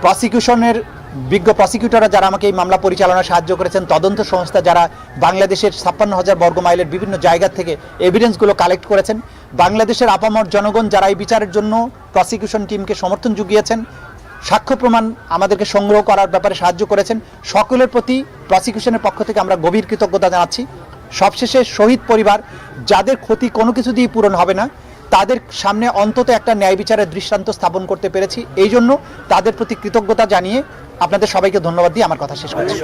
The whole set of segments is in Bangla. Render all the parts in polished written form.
প্রসিকিউশনের বিজ্ঞ প্রসিকিউটররা যারা আমাকে এই মামলা পরিচালনায় সাহায্য করেছেন, তদন্ত সংস্থা যারা বাংলাদেশের 56,000 বর্গ মাইলের বিভিন্ন জায়গা থেকে এভিডেন্সগুলো কালেক্ট করেছেন, বাংলাদেশের আপামর জনগণ যারা এই বিচারের জন্য প্রসিকিউশন টিমকে সমর্থন জুগিয়েছেন, সাক্ষ্য প্রমাণ আমাদেরকে সংগ্রহ করার ব্যাপারে সাহায্য করেছেন, সকলের প্রতি প্রসিকিউশনের পক্ষ থেকে আমরা গভীর কৃতজ্ঞতা জানাচ্ছি। সবশেষে শহীদ পরিবার যাদের ক্ষতি কোনো কিছু দিয়ে পূরণ হবে না, তাদের সামনে অন্তত একটা ন্যায় বিচারের দৃষ্টান্ত স্থাপন করতে পেরেছি। এই জন্য তাদের প্রতি কৃতজ্ঞতা জানিয়ে আপনাদের সবাইকে ধন্যবাদ দিয়ে আমার কথা শেষ করছি।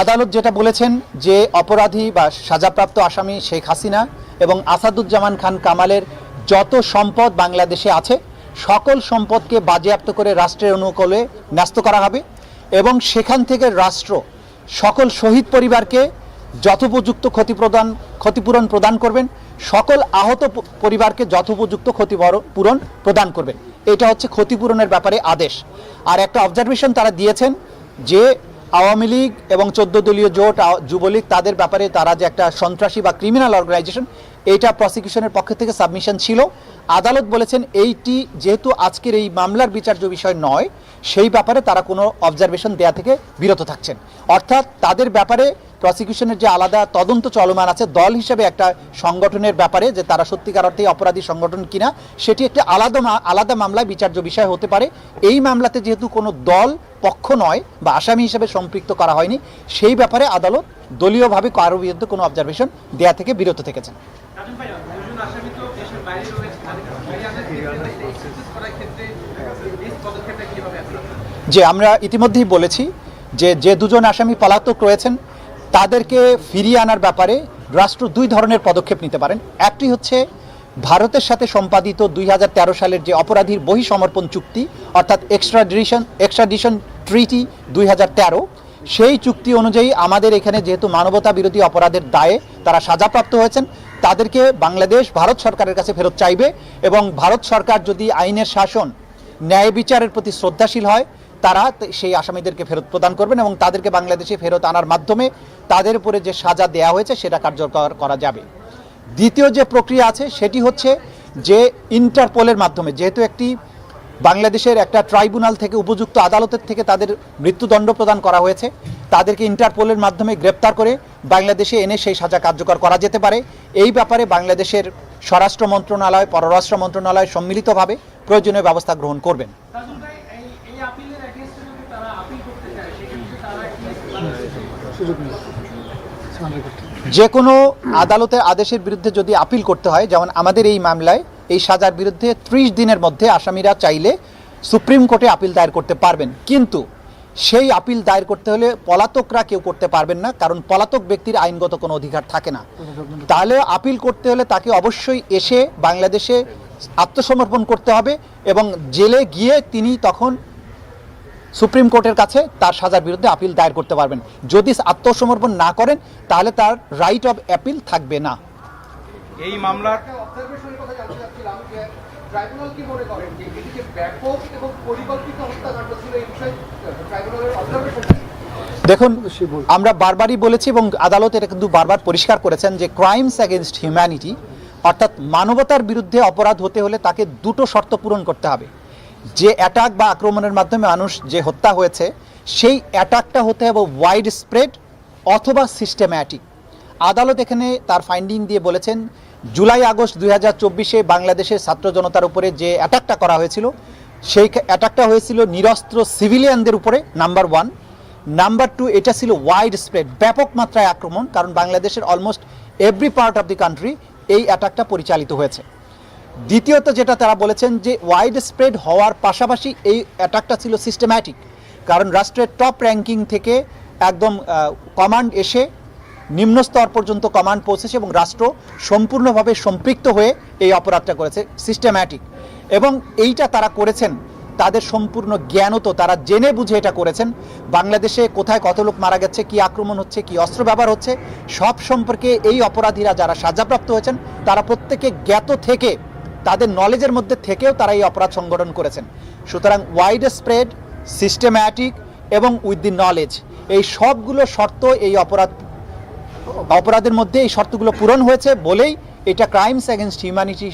আদালত যেটা বলেছেন যে অপরাধী বা সাজাপ্রাপ্ত আসামি শেখ হাসিনা এবং আসাদুজ্জামান খান কামালের যত সম্পদ বাংলাদেশে আছে সকল সম্পদকে বাজেয়াপ্ত করে রাষ্ট্রের অনুকূলে ন্যস্ত করা হবে এবং সেখান থেকে রাষ্ট্র সকল শহীদ পরিবারকে যথোপযুক্ত ক্ষতিপূরণ প্রদান করবেন, সকল আহত পরিবারকে যথোপযুক্ত ক্ষতিপূরণ প্রদান করবেন। এটা হচ্ছে ক্ষতিপূরণের ব্যাপারে আদেশ। আর একটা অবজারভেশন তারা দিয়েছেন যে আওয়ামী লীগ এবং 14 দলীয় জোট যুবলীগ তাদের ব্যাপারে তারা যে একটা সন্ত্রাসী বা ক্রিমিনাল অর্গানাইজেশন, এইটা প্রসিকিউশনের পক্ষ থেকে সাবমিশন ছিল। আদালত বলেছেন এইটি যেহেতু আজকের এই মামলার বিচার্য বিষয় নয়, সেই ব্যাপারে তারা কোনো অবজারভেশন দেয়া থেকে বিরত থাকছেন। অর্থাৎ তাদের ব্যাপারে প্রসিকিউশনের যে আলাদা তদন্ত চলমান আছে দল হিসেবে একটা সংগঠনের ব্যাপারে যে তারা সত্যিকার অর্থে অপরাধী সংগঠন কিনা, সেটি একটি আলাদা মামলায় বিচার্য বিষয় হতে পারে। এই মামলাতে যেহেতু কোনো দল পক্ষ নয় বা আসামি হিসেবে সম্পৃক্ত করা হয়নি, সেই ব্যাপারে আদালত দলীয়ভাবে কারো বিরুদ্ধে কোনো অবজারভেশন দেয়া থেকে বিরত থেকেছেন। যে আমরা ইতিমধ্যেই বলেছি যে দুজন আসামি পলাতক রয়েছেন তাদেরকে ফিরিয়ে আনার ব্যাপারে রাষ্ট্র দুই ধরনের পদক্ষেপ নিতে পারেন। একটি হচ্ছে ভারতের সাথে সম্পাদিত 2013 সালের যে অপরাধীর বহিঃসমর্পণ চুক্তি, অর্থাৎ এক্সট্রাডিশন ট্রিটি 2013, সেই চুক্তি অনুযায়ী আমাদের এখানে যেহেতু মানবতা বিরোধী অপরাধের দায়ে তারা সাজাপ্রাপ্ত হয়েছেন, তাদেরকে বাংলাদেশ ভারত সরকারের কাছে ফেরত চাইবে এবং ভারত সরকার যদি আইনের শাসন ন্যায় বিচারের প্রতি শ্রদ্ধাশীল হয় তারা সেই আসামিদেরকে ফেরত প্রদান করবেন এবং তাদেরকে বাংলাদেশে ফেরত আনার মাধ্যমে তাদের উপরে যে সাজা দেয়া হয়েছে সেটা কার্যকর করা যাবে। দ্বিতীয় যে প্রক্রিয়া আছে সেটি হচ্ছে যে ইন্টারপোলের মাধ্যমে, যেহেতু একটি বাংলাদেশের একটা ট্রাইব্যুনাল থেকে উপযুক্ত আদালতের থেকে তাদের মৃত্যুদণ্ড প্রদান করা হয়েছে, তাদেরকে ইন্টারপোলের মাধ্যমে গ্রেপ্তার করে বাংলাদেশে এনে সেই সাজা কার্যকর করা যেতে পারে। এই ব্যাপারে বাংলাদেশের স্বরাষ্ট্র মন্ত্রণালয়, পররাষ্ট্র মন্ত্রণালয় সম্মিলিতভাবে প্রয়োজনীয় ব্যবস্থা গ্রহণ করবেন। যে কোনো আদালতের আদেশের বিরুদ্ধে যদি আপিল করতে হয়, যেমন আমাদের এই মামলায় এই সাজার বিরুদ্ধে 30 দিনের মধ্যে আসামিরা চাইলে সুপ্রিম কোর্টে আপিল দায়ের করতে পারবেন, কিন্তু সেই আপিল দায়ের করতে হলে পলাতকরা কেউ করতে পারবেন না, কারণ পলাতক ব্যক্তির আইনগত কোনো অধিকার থাকে না। তাহলে আপিল করতে হলে তাকে অবশ্যই এসে বাংলাদেশে আত্মসমর্পণ করতে হবে এবং জেলে গিয়ে তিনি তখন সুপ্রিম কোর্টের কাছে তার সাজার বিরুদ্ধে আপিল দায়ের করতে পারবেন। যদি আত্মসমর্পণ না করেন তাহলে তার রাইট অফ অ্যাপিল থাকবে না। এই মামলার দেখুন, আমরা বারবারই বলেছি এবং আদালত এটা কিন্তু বারবার পরিষ্কার করেছেন যে ক্রাইমস অ্যাগেনস্ট হিউম্যানিটি, অর্থাৎ মানবতার বিরুদ্ধে অপরাধ হতে হলে তাকে দুটো শর্ত পূরণ করতে হবে। যে অ্যাটাক বা আক্রমণের মাধ্যমে মানুষ যে হত্যা হয়েছে সেই অ্যাটাকটা হতে হবে ওয়াইড স্প্রেড অথবা সিস্টেম্যাটিক। আদালত এখানে তার ফাইন্ডিং দিয়ে বলেছেন জুলাই আগস্ট 2024-এ বাংলাদেশের ছাত্র জনতার উপরে যে অ্যাটাকটা করা হয়েছিল সেই অ্যাটাকটা হয়েছিল নিরস্ত্র সিভিলিয়ানদের উপরে, নাম্বার 1। নাম্বার 2, এটা ছিল ওয়াইড স্প্রেড, ব্যাপক মাত্রায় আক্রমণ, কারণ বাংলাদেশের almost every part of the country এই অ্যাটাকটা পরিচালিত হয়েছে। দ্বিতীয়ত যেটা তারা বলেছেন যে ওয়াইড স্প্রেড হওয়ার পাশাপাশি এই অ্যাটাকটা ছিল সিস্টেম্যাটিক, কারণ রাষ্ট্রের টপ র্যাঙ্কিং থেকে একদম কমান্ড এসে নিম্ন স্তর পর্যন্ত কমান্ড পৌঁছেছে এবং রাষ্ট্র সম্পূর্ণভাবে সম্পৃক্ত হয়ে এই অপরাধটা করেছে, সিস্টেম্যাটিক। এবং এইটা তারা করেছেন তাদের সম্পূর্ণ জ্ঞানত, তারা জেনে বুঝে এটা করেছেন। বাংলাদেশে কোথায় কত লোক মারা গেছে, কি আক্রমণ হচ্ছে, কি অস্ত্র ব্যবহার হচ্ছে, সব সম্পর্কে এই অপরাধীরা যারা সাজাপ্রাপ্ত হয়েছেন তারা প্রত্যেকে জ্ঞাত থেকে, তাদের নলেজের মধ্যে থেকেও তারা এই অপরাধ সংগঠন করেছেন। সুতরাং ওয়াইড স্প্রেড, সিস্টেম্যাটিক এবং উইথ দি নলেজ, এই সবগুলো শর্ত এই অপরাধের মধ্যে এই শর্তগুলো পূরণ হয়েছে বলেই এটা ক্রাইমস অ্যাগেনস্ট হিউম্যানিটি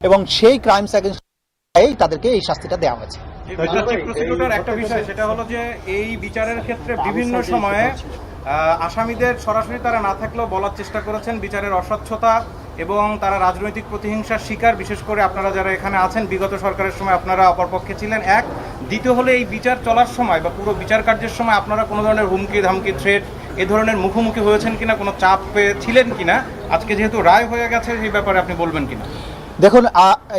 এবং সেই ক্রাইমস অ্যাগেন্স্ট তাদেরকে এই শাস্তিটা দেওয়া হয়েছে। চিফ প্রসিকিউটর, একটা বিষয় সেটা হলো যে এই বিচারের ক্ষেত্রে বিভিন্ন সময়ে আসামিদের সরাসরি তারা না থাকলেও বলার চেষ্টা করেছেন বিচারের অস্বচ্ছতা এবং তারা রাজনৈতিক প্রতিহিংসার শিকার, বিশেষ করে আপনারা যারা এখানে আছেন বিগত সরকারের সময় আপনারা অপরপক্ষে ছিলেন। এক, দ্বিতীয় হলে এই বিচার চলার সময় বা পুরো বিচার কার্যের সময় আপনারা কোনো ধরনের হুমকি ধামকি থ্রেট এ ধরনের মুখোমুখি হয়েছেন কিনা, কোনো চাপ ছিলেন কিনা, আজকে যেহেতু রায় হয়ে গেছে সেই ব্যাপারে আপনি বলবেন কিনা? দেখুন,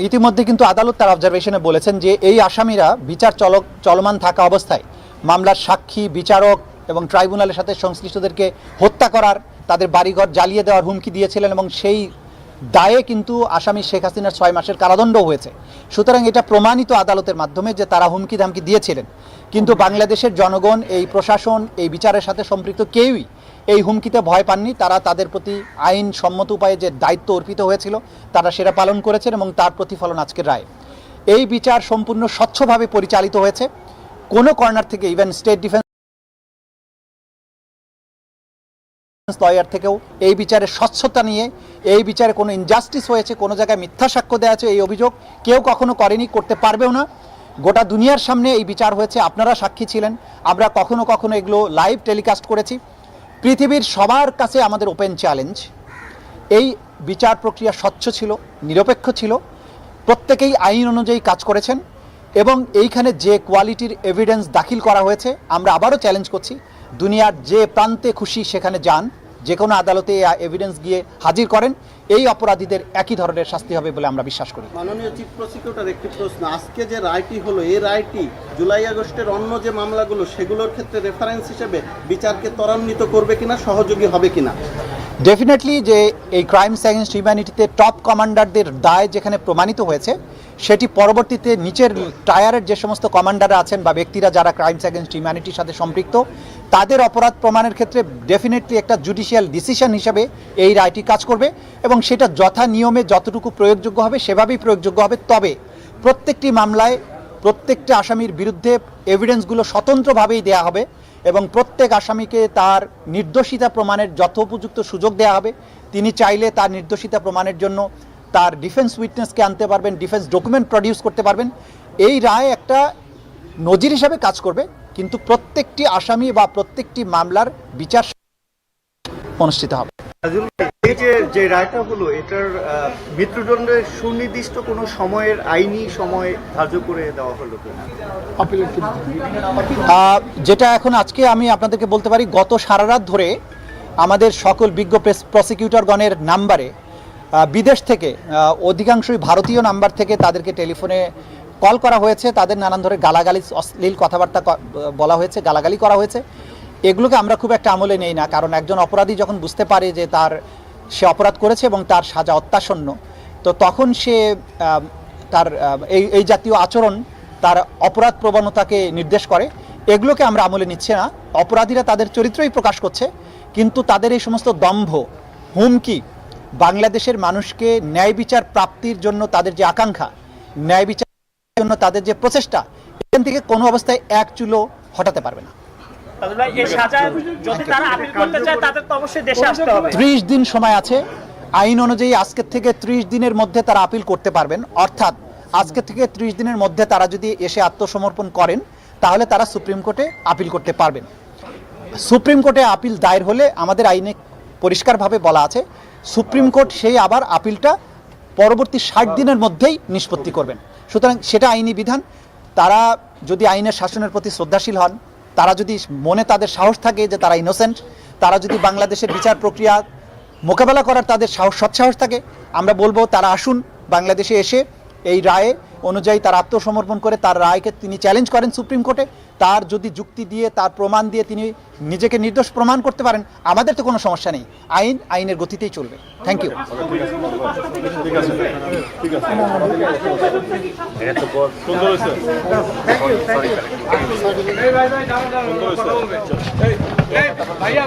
ইতিমধ্যে কিন্তু আদালত তার অবজারভেশনে বলেছেন যে এই আসামিরা বিচার চলমান থাকা অবস্থায় মামলার সাক্ষী, বিচারক এবং ট্রাইব্যুনালের সাথে সংশ্লিষ্টদেরকে হত্যা করার, তাদের বাড়িঘর জ্বালিয়ে দেওয়ার হুমকি দিয়েছিলেন এবং সেই দায়ে কিন্তু আসামি শেখ হাসিনার 6 মাসের কারাদণ্ডও হয়েছে। সুতরাং এটা প্রমাণিত আদালতের মাধ্যমে যে তারা হুমকি ধামকি দিয়েছিলেন। কিন্তু বাংলাদেশের জনগণ, এই প্রশাসন, এই বিচারের সাথে সম্পৃক্ত কেউই এই হুমকিতে ভয় পাননি। তারা তাদের প্রতি আইন সম্মত উপায়ে যে দায়িত্ব অর্পিত হয়েছিল তারা সেটা পালন করেছেন এবং তার প্রতিফলন আজকের রায়। এই বিচার সম্পূর্ণ স্বচ্ছভাবে পরিচালিত হয়েছে। কোনো কর্নার থেকে, ইভেন স্টেট ডিফেন্স লয়ার থেকেও এই বিচারের স্বচ্ছতা নিয়ে, এই বিচারে কোনো ইনজাস্টিস হয়েছে, কোনো জায়গায় মিথ্যা সাক্ষ্য দেওয়া আছে, এই অভিযোগ কেউ কখনো করেনি, করতে পারবেও না। গোটা দুনিয়ার সামনে এই বিচার হয়েছে, আপনারা সাক্ষী ছিলেন। আমরা কখনো কখনো এগুলো লাইভ টেলিকাস্ট করেছি। পৃথিবীর সবার কাছে আমাদের ওপেন চ্যালেঞ্জ, এই বিচার প্রক্রিয়া স্বচ্ছ ছিল, নিরপেক্ষ ছিল, প্রত্যেকেই আইন অনুযায়ী কাজ করেছেন এবং এইখানে যে কোয়ালিটির এভিডেন্স দাখিল করা হয়েছে, আমরা আবারও চ্যালেঞ্জ করছি, দুনিয়ার যে প্রান্তে খুশি সেখানে যান, যে কোনো আদালতে এভিডেন্স গিয়ে হাজির করেন, এই অপরাধীদের একই ধরনের শাস্তি হবে বলে আমরা বিশ্বাস করি। মাননীয় চিফ প্রসিকিউটর, একটি প্রশ্ন। আজকে যে রায়টি হলো, এই রায়টি জুলাই আগস্টের অন্য যে মামলাগুলো সেগুলোর ক্ষেত্রে রেফারেন্স হিসেবে বিচারকে ত্বরান্বিত করবে কিনা, সহযোগী হবে কিনা? ডেফিনেটলি যে এই ক্রাইমস অ্যাগেন্স্ট হিউম্যানিটিতে টপ কমান্ডারদের দায় যেখানে প্রমাণিত হয়েছে, সেটি পরবর্তীতে নিচের টায়ারের যে সমস্ত কমান্ডাররা আছেন বা ব্যক্তিরা যারা ক্রাইমস অ্যাগেন্স্ট হিউম্যানিটির সাথে সম্পৃক্ত, তাদের অপরাধ প্রমাণের ক্ষেত্রে ডেফিনেটলি একটা জুডিশিয়াল ডিসিশন হিসেবে এই রায়টি কাজ করবে এবং সেটা যথা নিয়মে যতটুকু প্রয়োগযোগ্য হবে সেভাবেই প্রয়োগযোগ্য হবে। তবে প্রত্যেকটি মামলায় প্রত্যেকটা আসামির বিরুদ্ধে এভিডেন্সগুলো স্বতন্ত্রভাবেই দেয়া হবে এবং প্রত্যেক আসামিকে তার নির্দোষিতা প্রমাণের যথোপযুক্ত সুযোগ দেওয়া হবে। তিনি চাইলে তার নির্দোষিতা প্রমাণের জন্য তার ডিফেন্স উইটনেসকে আনতে পারবেন, ডিফেন্স ডকুমেন্ট প্রডিউস করতে পারবেন। এই রায় একটা নজির হিসাবে কাজ করবে, কিন্তু প্রত্যেকটি আসামি বা প্রত্যেকটি মামলার বিচার অনুষ্ঠিত হবে। এই যে রায়টা হলো, এটার মৃত্যুদণ্ডের সুনির্দিষ্ট কোনো সময়ের আইনি সময় ধার্য করে দেওয়া হলো কিনা? যেটা এখন আজকে আমি আপনাদেরকে বলতে পারি, গত সারা রাত ধরে আমাদের সকল বিজ্ঞ প্রসিকিউটরগণের নাম্বারে বিদেশ থেকে, অধিকাংশই ভারতীয় নাম্বার থেকে তাদেরকে টেলিফোনে কল করা হয়েছে, তাদের নানান ধরে গালাগালি, অশ্লীল কথাবার্তা বলা হয়েছে, গালাগালি করা হয়েছে। এগুলোকে আমরা খুব একটা আমলে নেই না, কারণ একজন অপরাধী যখন বুঝতে পারে যে সে অপরাধ করেছে এবং তার সাজা অত্যাসন্ন, তো তখন সে তার এই জাতীয় আচরণ তার অপরাধ প্রবণতাকে নির্দেশ করে। এগুলোকে আমরা আমলে নিচ্ছি না। অপরাধীরা তাদের চরিত্রই প্রকাশ করছে, কিন্তু তাদের এই সমস্ত দম্ভ, হুমকি, বাংলাদেশের মানুষকে ন্যায় বিচার প্রাপ্তির জন্য তাদের যে আকাঙ্ক্ষা, ন্যায় বিচারের জন্য তাদের যে প্রচেষ্টা, এখান থেকে কোনো অবস্থায় এক চুলো হটাতে পারবে না। 30 দিন সময় আছে আইন অনুযায়ী। আজকের থেকে 30 দিনের মধ্যে তারা আপিল করতে পারবেন। অর্থাৎ আজকে থেকে 30 দিনের মধ্যে তারা যদি এসে আত্মসমর্পণ করেন, তাহলে তারা সুপ্রিম কোর্টে আপিল করতে পারবেন। সুপ্রিম কোর্টে আপিল দায়ের হলে আমাদের আইনে পরিষ্কারভাবে বলা আছে, সুপ্রিম কোর্ট সেই আবার আপিলটা পরবর্তী 60 দিনের মধ্যেই নিষ্পত্তি করবেন। সুতরাং সেটা আইনি বিধান। তারা যদি আইনের শাসনের প্রতি শ্রদ্ধাশীল হন, তারা যদি মনে তাদের সাহস থাকে যে তারা ইনোসেন্ট, তারা যদি বাংলাদেশের বিচার প্রক্রিয়া মোকাবেলা করার তাদের সৎসাহস থাকে, আমরা বলবো তারা আসুন বাংলাদেশে এসে এই রায়ে অনুযায়ী তার আত্মসমর্পণ করে তার রায়কে তিনি চ্যালেঞ্জ করেন সুপ্রিম কোর্টে। তার যদি যুক্তি দিয়ে, তার প্রমাণ দিয়ে তিনি নিজেকে নির্দোষ প্রমাণ করতে পারেন, আমাদের তো কোনো সমস্যা নেই। আইনের গতিতেই চলবে। Thank you. ভাইয়া